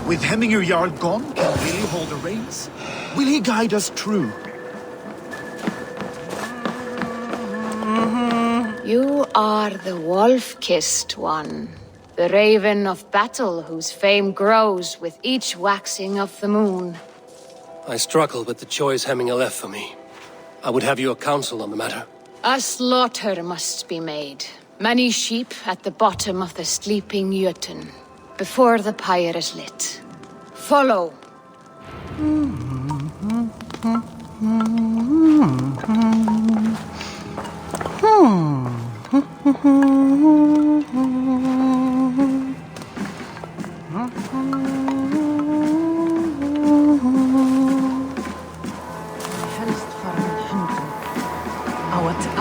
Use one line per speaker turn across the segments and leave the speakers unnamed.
With Hemminger Jarl gone, can Willie hold the reins? Will he guide us true?
You are the wolf-kissed one. The raven of battle whose fame grows with each waxing of the moon.
I struggle with the choice Hemminger left for me. I would have your counsel on the matter.
A slaughter must be made. Many sheep at the bottom of the sleeping Jötun, before the pyre is lit. Follow.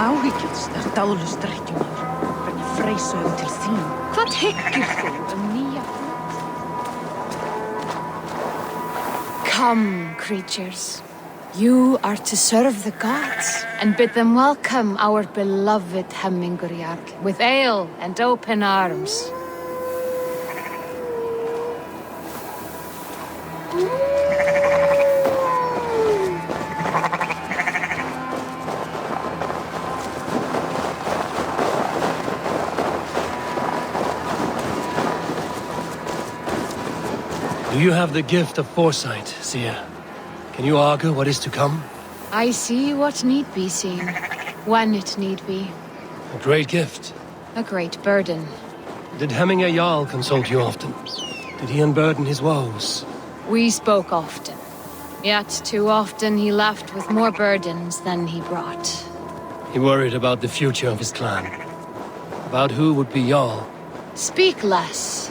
Áhyggjast dáðlustrækjumar, hvernig freysauðum til þín. Hvað hyggir þú nýja
Come, creatures. You are to serve the gods, and bid them welcome our beloved Hemminger Jarl with ale and open arms.
Do you have the gift of foresight, seer? Can you argue what is to come?
I see what need be seen, when it need be.
A great gift.
A great burden.
Did Hemminger Jarl consult you often? Did he unburden his woes?
We spoke often. Yet too often he left with more burdens than he brought.
He worried about the future of his clan. About who would be Jarl.
Speak less,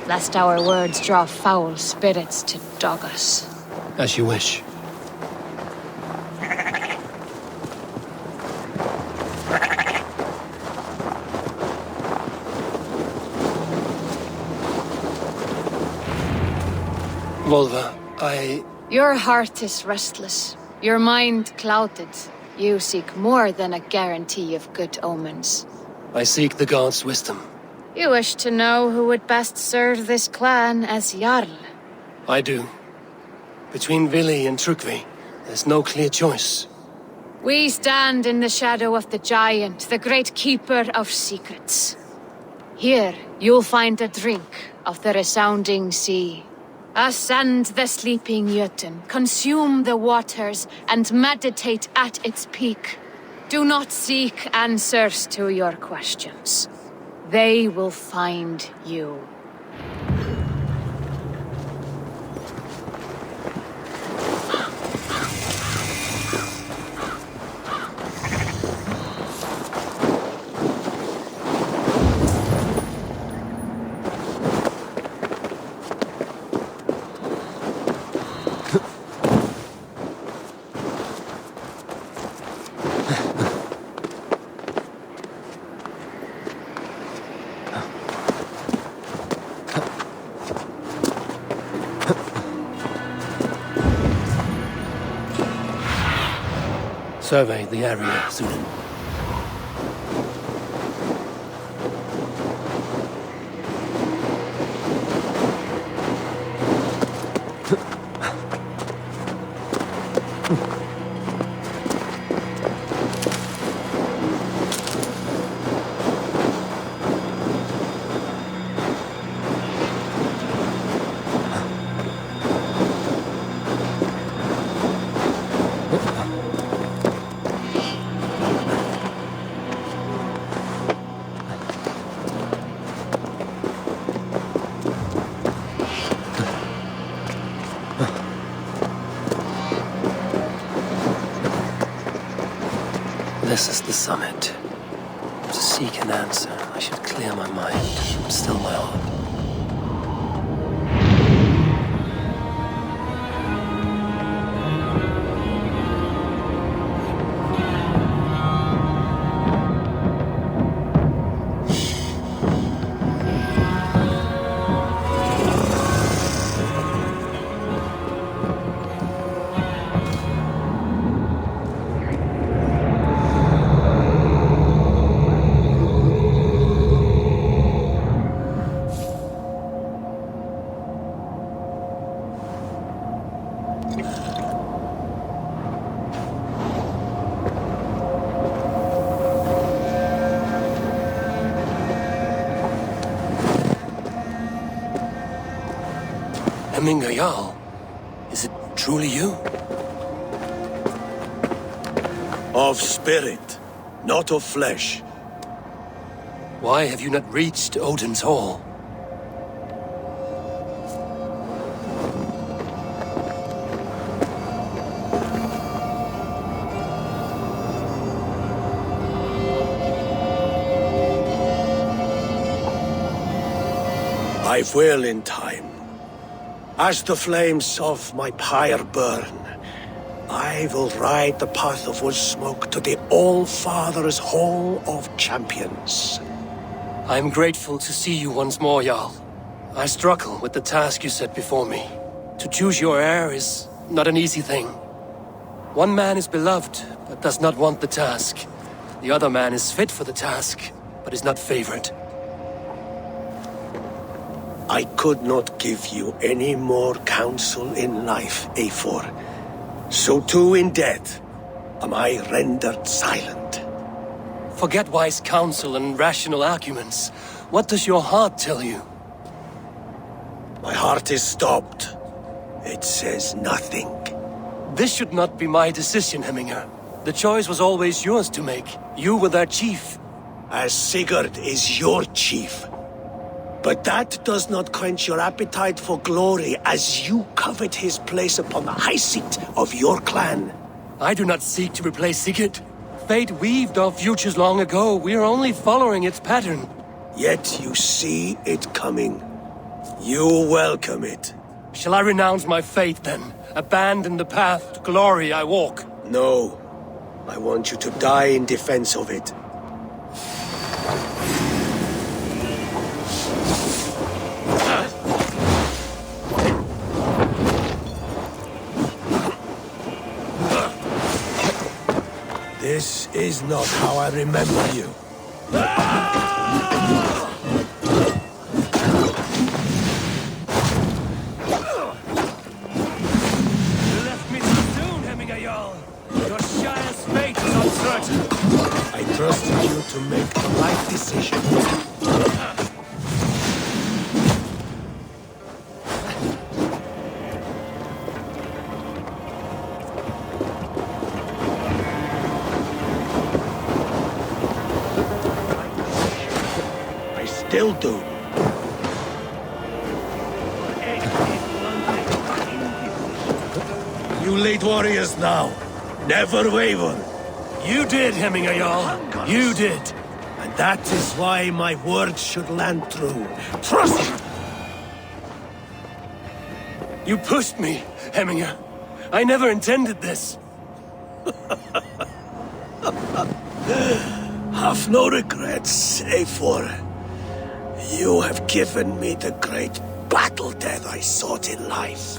lest our words draw foul spirits to dog us.
As you wish. Volva,
Your heart is restless, your mind clouded. You seek more than a guarantee of good omens.
I seek the gods' wisdom.
You wish to know who would best serve this clan as Jarl.
I do. Between Vili and Trückvi, there's no clear choice.
We stand in the shadow of the giant, the great keeper of secrets. Here, you'll find a drink of the resounding sea. Ascend the sleeping Jötun, consume the waters, and meditate at its peak. Do not seek answers to your questions. They will find you.
Survey the area, Sunan. This is the summit. To seek an answer, I should clear my mind and still my heart. Hemminger Jarl, is it truly you?
Of spirit, not of flesh.
Why have you not reached Odin's Hall?
I will in time. As the flames of my pyre burn, I will ride the path of wood smoke to the All-Father's Hall of Champions.
I am grateful to see you once more, Jarl. I struggle with the task you set before me. To choose your heir is not an easy thing. One man is beloved, but does not want the task. The other man is fit for the task, but is not favored.
I could not give you any more counsel in life, Eivor. So too in death am I rendered silent.
Forget wise counsel and rational arguments. What does your heart tell you?
My heart is stopped. It says nothing.
This should not be my decision, Hemminger. The choice was always yours to make. You were their chief.
As Sigurd is your chief. But that does not quench your appetite for glory as you covet his place upon the high seat of your clan.
I do not seek to replace Sigurd. Fate weaved our futures long ago. We are only following its pattern.
Yet you see it coming. You welcome it.
Shall I renounce my faith then? Abandon the path to glory I walk?
No. I want you to die in defense of it. This is not how I remember you.
You left me too soon, Hemminger Jarl. Your Shire's fate is uncertain.
I trusted you to make the right decision. Still do. You lead warriors now. Never waver.
You did, Hemminger Jarl. You did.
And that is why my words should land true. Trust me.
You pushed me, Hemminger. I never intended this.
Have no regrets, Eivor. You have given me the great battle death I sought in life.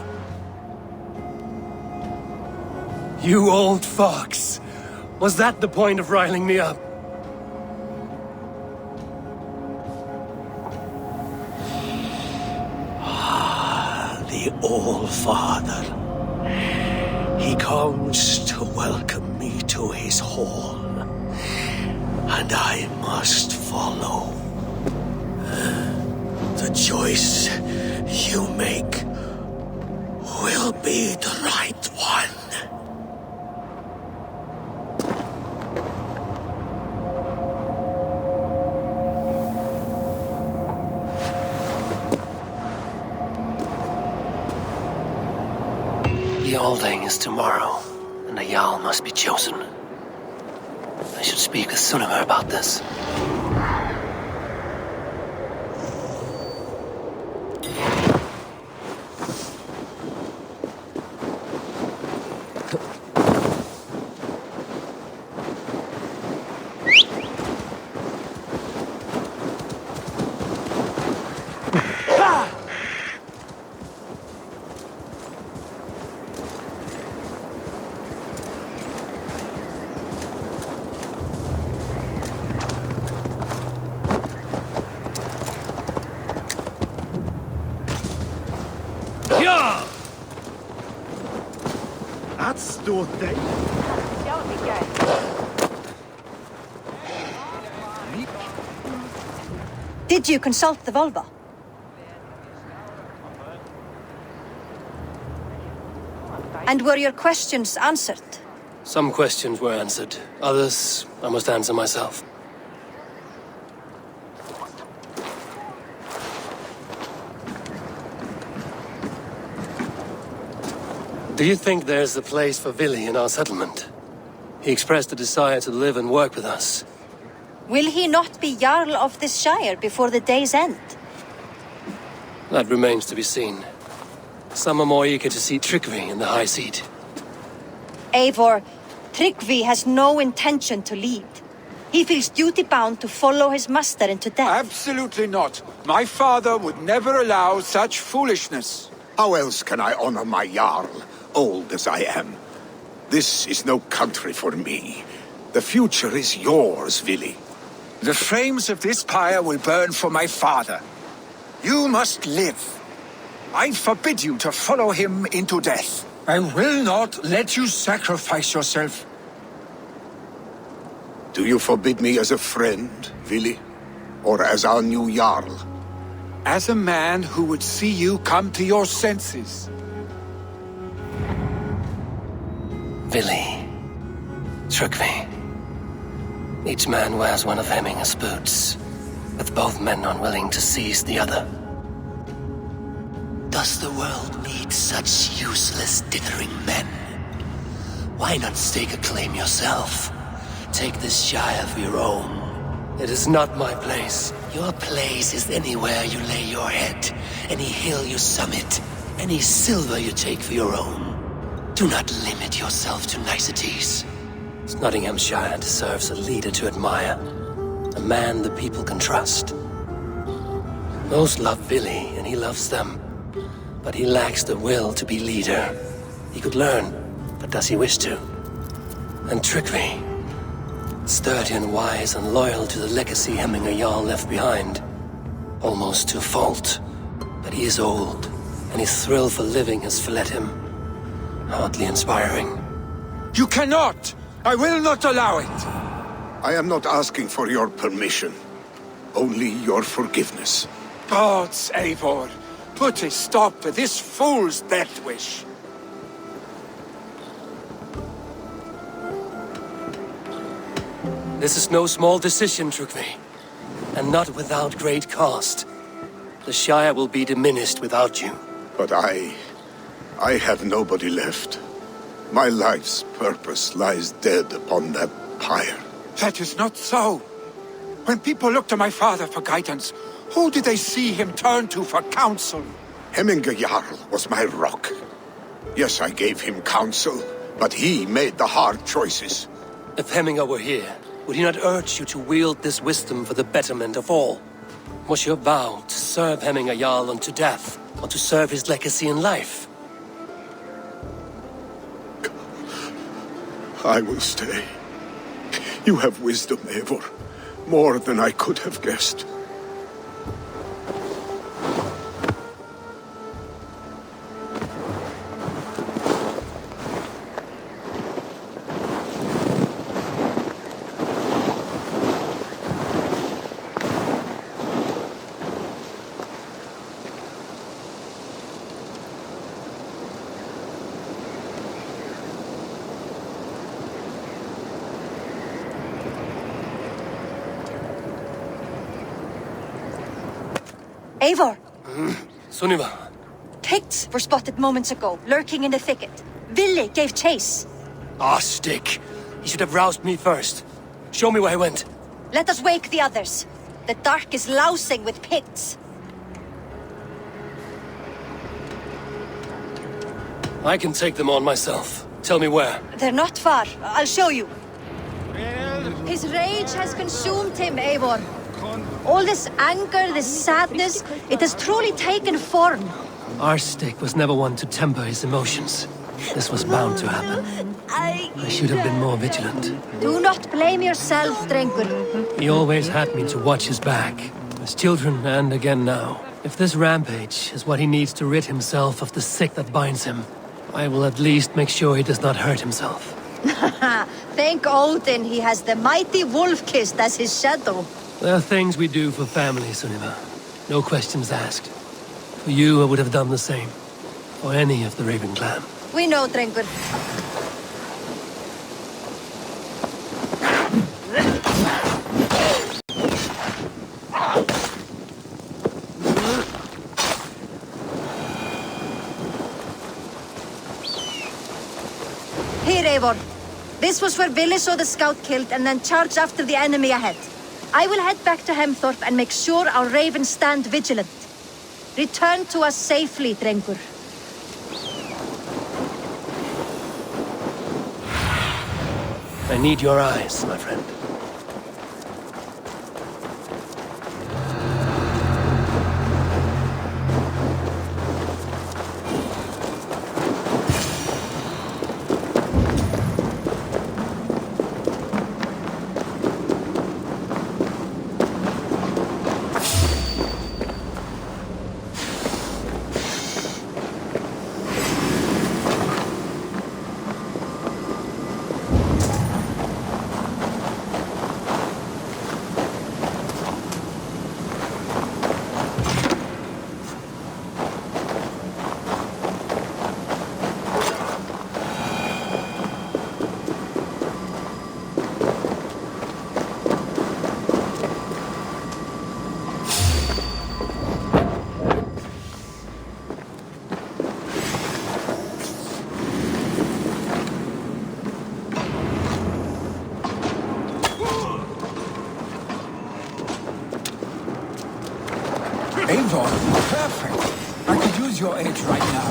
You old fox. Was that the point of riling me up?
The All-Father. He comes to welcome me to his hall. And I must follow. The choice you make will be the right one.
The Alding is tomorrow, and a Jarl must be chosen. I should speak with Sunniver about this.
Stort dig.
Did you consult the Volva? And were your questions answered?
Some questions were answered. Others, I must answer myself. Do you think there's a place for Vili in our settlement? He expressed a desire to live and work with us.
Will he not be Jarl of this Shire before the day's end?
That remains to be seen. Some are more eager to see Trygvi in the high seat.
Eivor, Tryggvi has no intention to lead. He feels duty-bound to follow his master into death.
Absolutely not. My father would never allow such foolishness.
How else can I honor my Jarl, old as I am? This is no country for me. The future is yours, Vili.
The flames of this pyre will burn for my father. You must live. I forbid you to follow him into death. I will not let you sacrifice yourself.
Do you forbid me as a friend, Vili? Or as our new Jarl?
As a man who would see you come to your senses.
Vili. Trygvi. Each man wears one of Hemminger's boots, with both men unwilling to seize the other.
Does the world need such useless, dithering men? Why not stake a claim yourself? Take this Shire for your own.
It is not my place.
Your place is anywhere you lay your head, any hill you summit, any silver you take for your own. Do not limit yourself to niceties.
Nottinghamshire deserves a leader to admire, a man the people can trust. Most love Vili, and he loves them, but he lacks the will to be leader. He could learn, but does he wish to? And Trygvi, sturdy and wise and loyal to the legacy Hemminger Jarl left behind, almost to a fault. But he is old, and his thrill for living has fled him. Hardly inspiring.
You cannot! I will not allow it!
I am not asking for your permission. Only your forgiveness.
Gods, Eivor, put a stop to this fool's death wish.
This is no small decision, Trygvi, and not without great cost. The Shire will be diminished without you.
But I have nobody left. My life's purpose lies dead upon that pyre.
That is not so. When people look to my father for guidance, who did they see him turn to for counsel?
Hemminger Jarl was my rock. Yes, I gave him counsel, but he made the hard choices.
If Hemminger were here, would he not urge you to wield this wisdom for the betterment of all? Was your vow to serve Hemminger Jarl unto death, or to serve his legacy in life?
I will stay. You have wisdom, Eivor. More than I could have guessed.
Eivor!
Sunniva.
Picts were spotted moments ago, lurking in the thicket. Vili gave chase.
Ah, stick. He should have roused me first. Show me where he went.
Let us wake the others. The dark is lousing with Picts.
I can take them on myself. Tell me where.
They're not far. I'll show you. His rage has consumed him, Eivor. All this anger, this sadness, it has truly taken form.
Our stick was never one to temper his emotions. This was bound to happen. I should have been more vigilant.
Do not blame yourself, Drengur.
He always had me to watch his back. As children, and again now. If this rampage is what he needs to rid himself of the sick that binds him, I will at least make sure he does not hurt himself.
Thank Odin he has the mighty Wolf-Kissed as his shadow.
There are things we do for family, Sunniva. No questions asked. For you, I would have done the same. For any of the Raven clan.
We know, Drengur. Here, Eivor. This was where Billy saw the scout killed and then charged after the enemy ahead. I will head back to Hemthorpe and make sure our ravens stand vigilant. Return to us safely, Drengur.
I need your eyes, my friend.
Eivor, perfect. I could use your aid right now.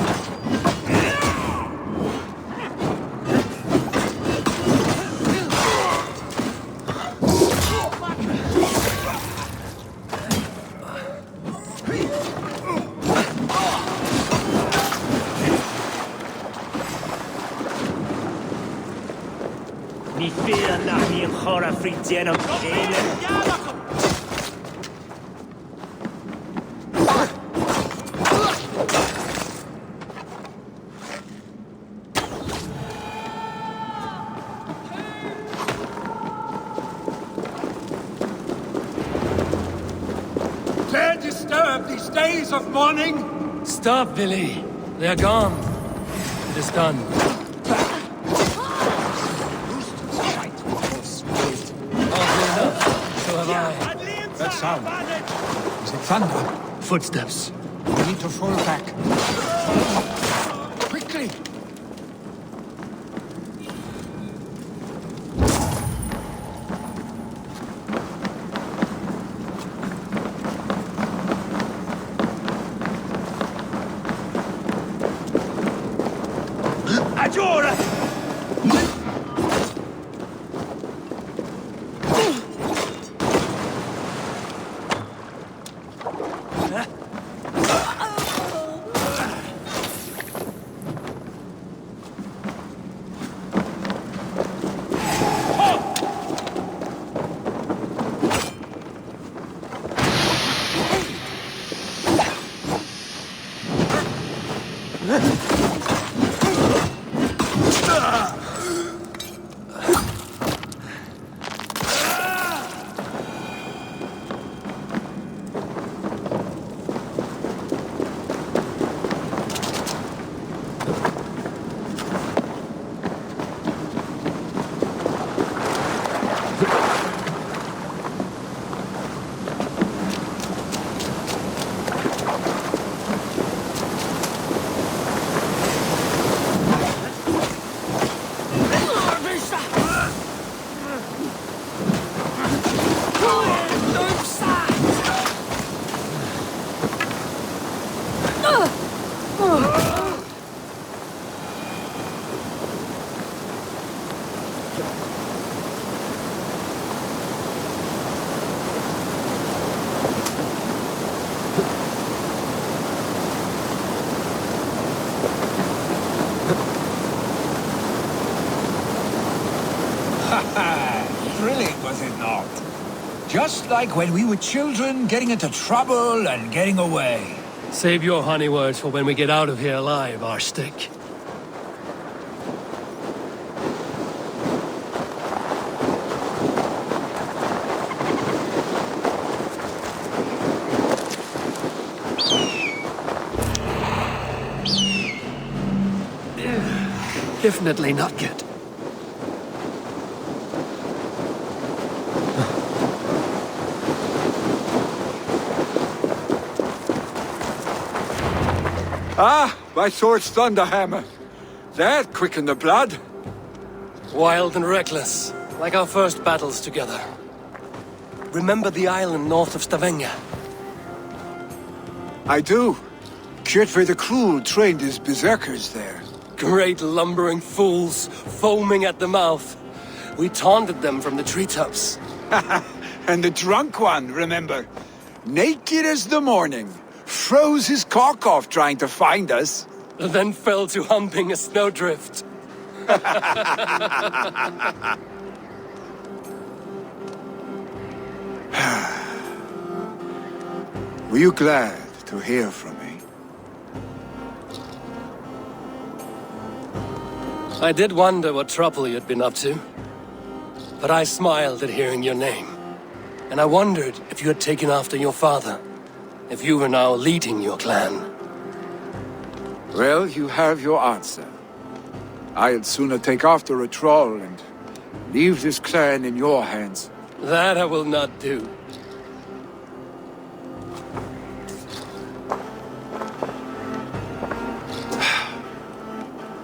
Mi fear nach mi chora fridzienam
Dare disturb these days of mourning?
Stop, Billy. They're gone. It is done. So have I.
That sound. Is it thunder?
Footsteps.
We need to fall back. Quickly!
Aggiora!
Thrilling, was it not? Just like when we were children, getting into trouble and getting away.
Save your honey words for when we get out of here alive, Arstick. definitely not good.
Ah, my sword's thunderhammer. That quickened the blood.
Wild and reckless, like our first battles together. Remember the island north of Stavanger?
I do. Kjotve the Cruel trained his berserkers there.
Great lumbering fools, foaming at the mouth. We taunted them from the treetops.
And the drunk one, remember? Naked as the morning. Froze his cock off trying to find us.
Then fell to humping a snowdrift.
Were you glad to hear from me?
I did wonder what trouble you'd been up to. But I smiled at hearing your name. And I wondered if you had taken after your father. If you were now leading your clan.
Well, you have your answer. I'd sooner take after a troll and leave this clan in your hands.
That I will not do.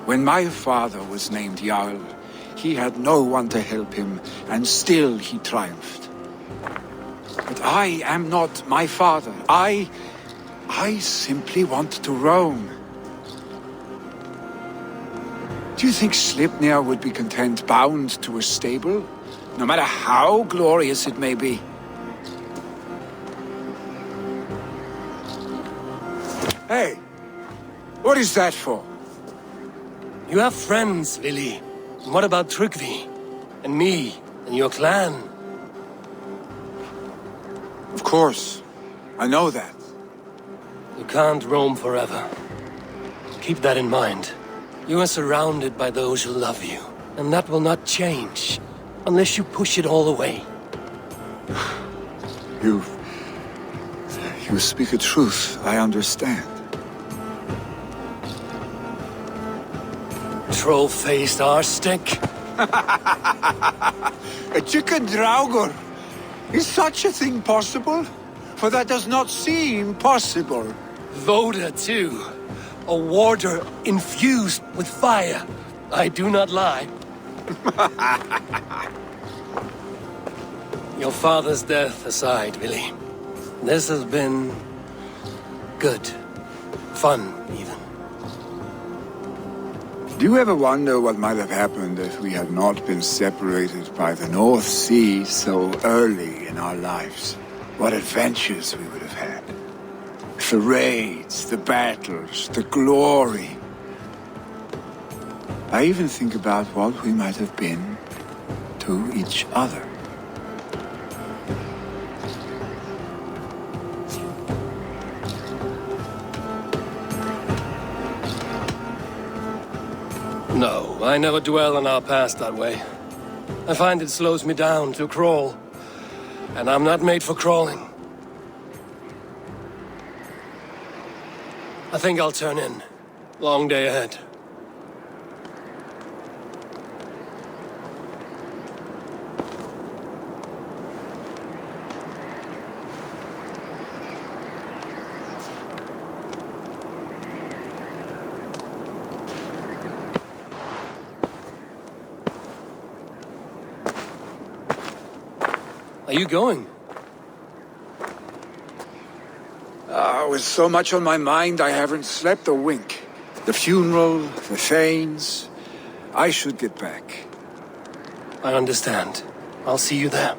When my father was named Jarl, he had no one to help him, and still he triumphed. But I am not my father. I simply want to roam. Do you think Sleipnir would be content bound to a stable? No matter how glorious it may be? Hey! What is that for?
You have friends, Vili. What about Trygvi? And me? And your clan?
Of course. I know that.
You can't roam forever. Keep that in mind. You are surrounded by those who love you. And that will not change. Unless you push it all away.
You speak a truth I understand.
Troll-faced arse-stick.
A chicken draugur! Is such a thing possible? For that does not seem possible.
Voda, too. A warder infused with fire. I do not lie. Your father's death aside, Vili. This has been... good. Fun, even.
Do you ever wonder what might have happened if we had not been separated by the North Sea so early in our lives? What adventures we would have had. The raids, the battles, the glory. I even think about what we might have been to each other.
No, I never dwell on our past that way. I find it slows me down to crawl. And I'm not made for crawling. I think I'll turn in. Long day ahead. Are you going?
With so much on my mind, I haven't slept a wink. The funeral, the Thanes. I should get back.
I understand. I'll see you there.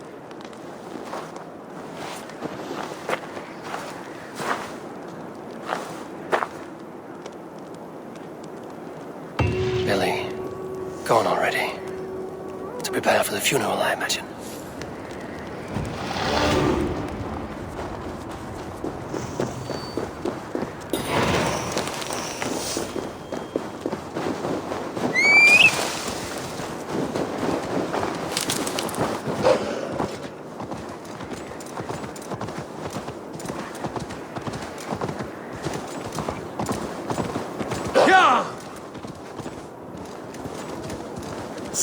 Billy, gone already. To prepare for the funeral, I imagine.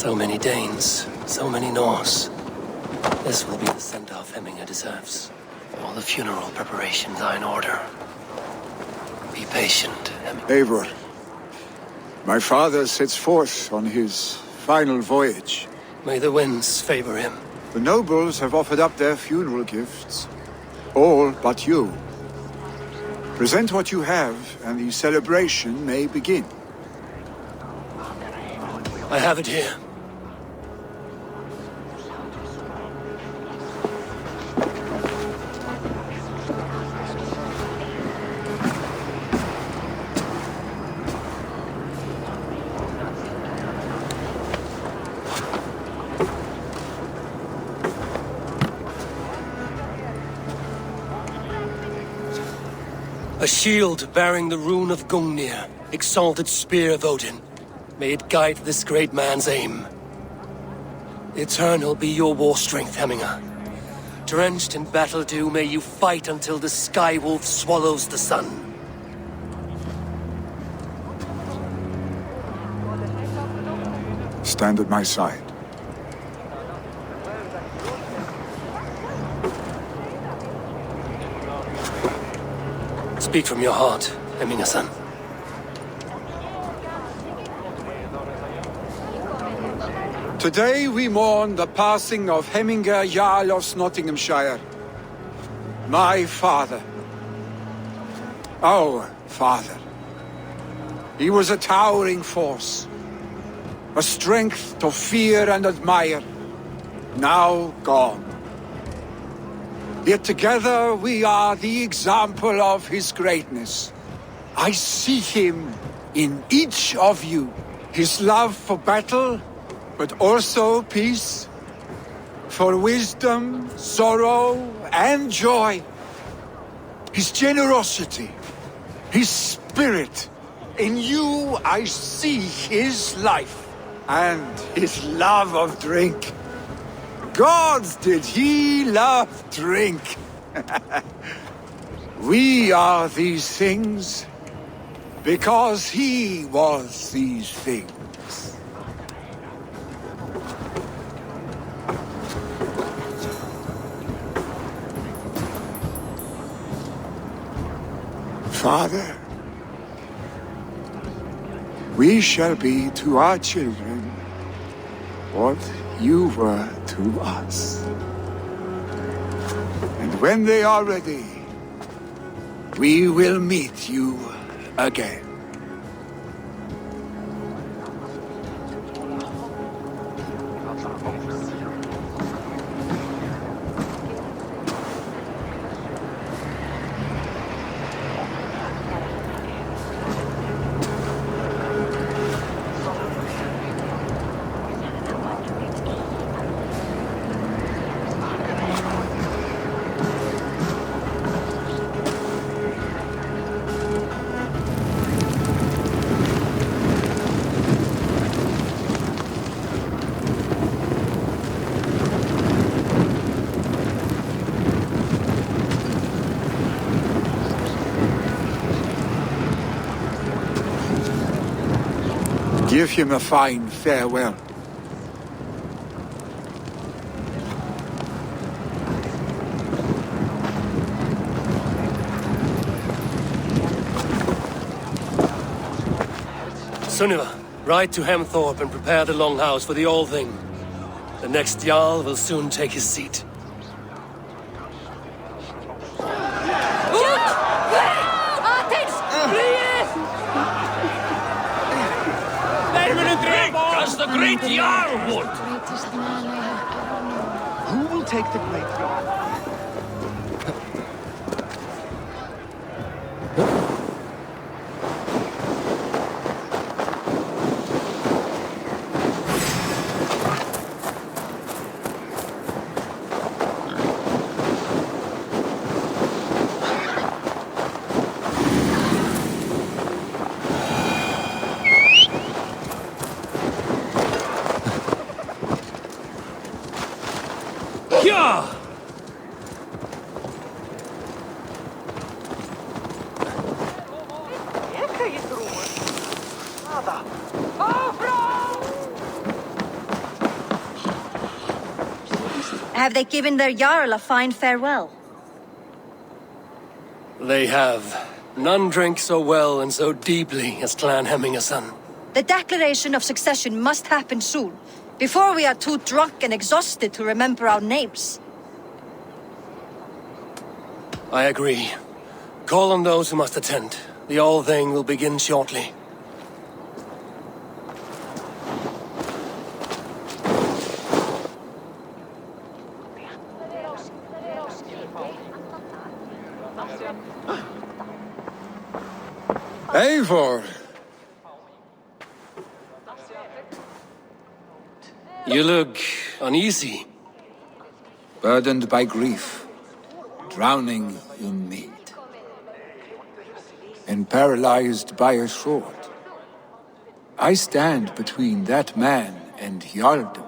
So many Danes, so many Norse. This will be the send-off Hemminger deserves. All the funeral preparations are in order. Be patient, Hemminger.
Eivor, my father sets forth on his final voyage.
May the winds favor him.
The nobles have offered up their funeral gifts. All but you. Present what you have, and the celebration may begin.
I have it here. A shield bearing the rune of Gungnir, exalted spear of Odin. May it guide this great man's aim. Eternal be your war strength, Hemminger. Drenched in battle dew, may you fight until the sky wolf swallows the sun.
Stand at my side.
Speak from your heart, Hemminger-son.
Today we mourn the passing of Hemminger Jarl of Nottinghamshire. My father. Our father. He was a towering force. A strength to fear and admire. Now gone. Yet together we are the example of his greatness. I see him in each of you. His love for battle, but also peace. For wisdom, sorrow, and joy. His generosity, his spirit. In you I see his life, and his love of drink. Gods, did he love drink! We are these things because he was these things. Father, we shall be to our children what you were to us. And when they are ready, we will meet you again. Give him a fine farewell.
Sunniva, ride to Hemthorpe and prepare the Longhouse for the All-Thing. The next Jarl will soon take his seat.
As the great Jarl would!
Greatest man I have ever known.
Who will take the great Jarl?
Yeah!
Have they given their Jarl a fine farewell?
They have. None drink so well and so deeply as Clan Hemmingason.
The declaration of succession must happen soon, before we are too drunk and exhausted to remember our names.
I agree. Call on those who must attend. The All-Thing will begin shortly.
Eivor!
You look uneasy.
Burdened by grief, drowning in mead, and paralyzed by a sword. I stand between that man and Jarldom.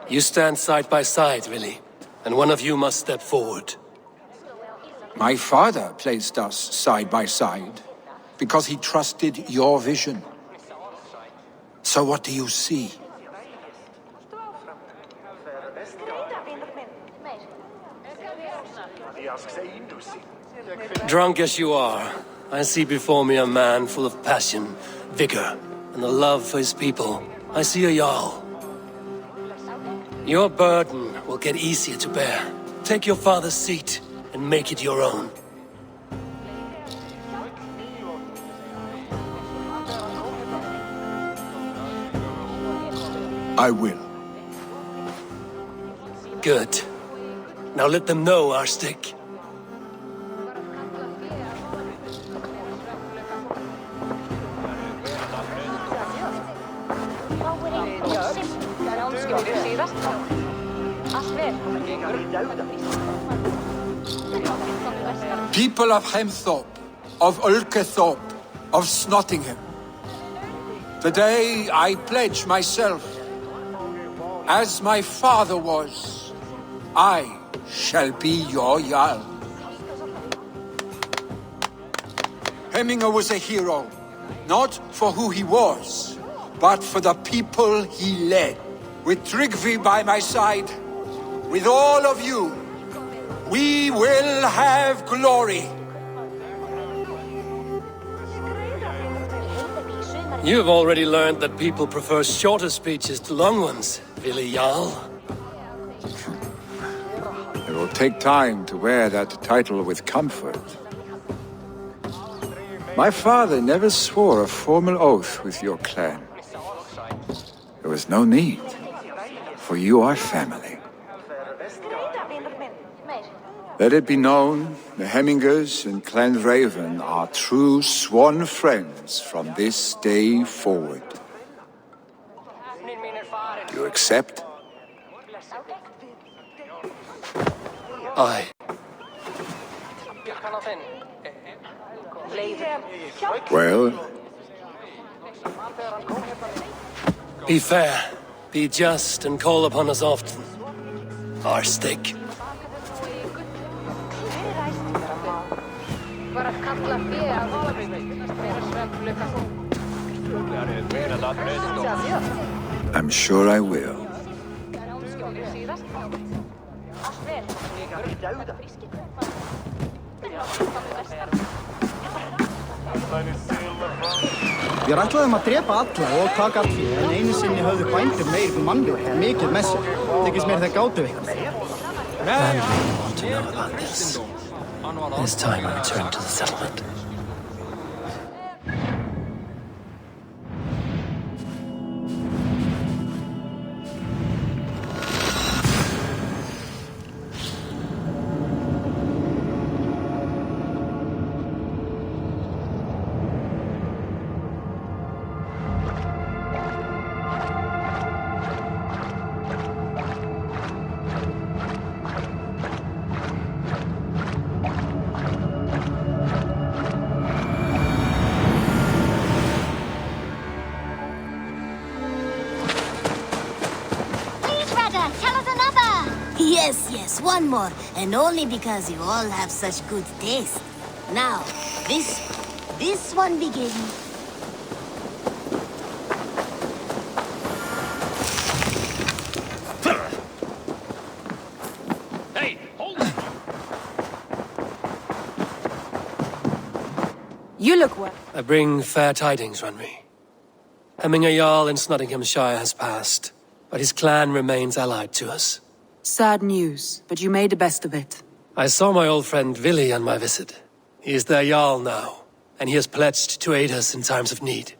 You stand side by side, really, and one of you must step forward.
My father placed us side by side because he trusted your vision. So what do you see?
Drunk as you are, I see before me a man full of passion, vigor, and a love for his people. I see a Jarl. Your burden will get easier to bear. Take your father's seat and make it your own.
I will.
Good. Now let them know our stick.
People of Hemthorpe, of Ulkethorpe, of Snottingham. Today I pledge myself, as my father was, I shall be your Jarl. Hemminger was a hero, not for who he was, but for the people he led. With TRÍGVI by my side, with all of you, we will have glory.
You've already learned that people prefer shorter speeches to long ones, Willi Jarl.
It will take time to wear that title with comfort. My father never swore a formal oath with your clan. There was no need, for you are family. Let it be known, the Hemmingers and Clan Raven are true sworn friends from this day forward. You accept?
Aye.
Well?
Be fair, be just, and call upon us often. Our stick.
I'm sure I will.
Við ætlaðum að drepa alla og taka allt fyrir, en einu sinni höfðu bændur meir mannlið mikið með sér. Þykist mér þeir gátu eitthvað.
I really want to know about this. It's time I return to the settlement.
Yes, one more, and only because you all have such good taste. Now, this one begins.
You look well.
I bring fair tidings, Runry. Hemminger Jarl in Nottinghamshire has passed, but his clan remains allied to us.
Sad news, but you made the best of it.
I saw my old friend Vili on my visit. He is their Jarl now, and he has pledged to aid us in times of need.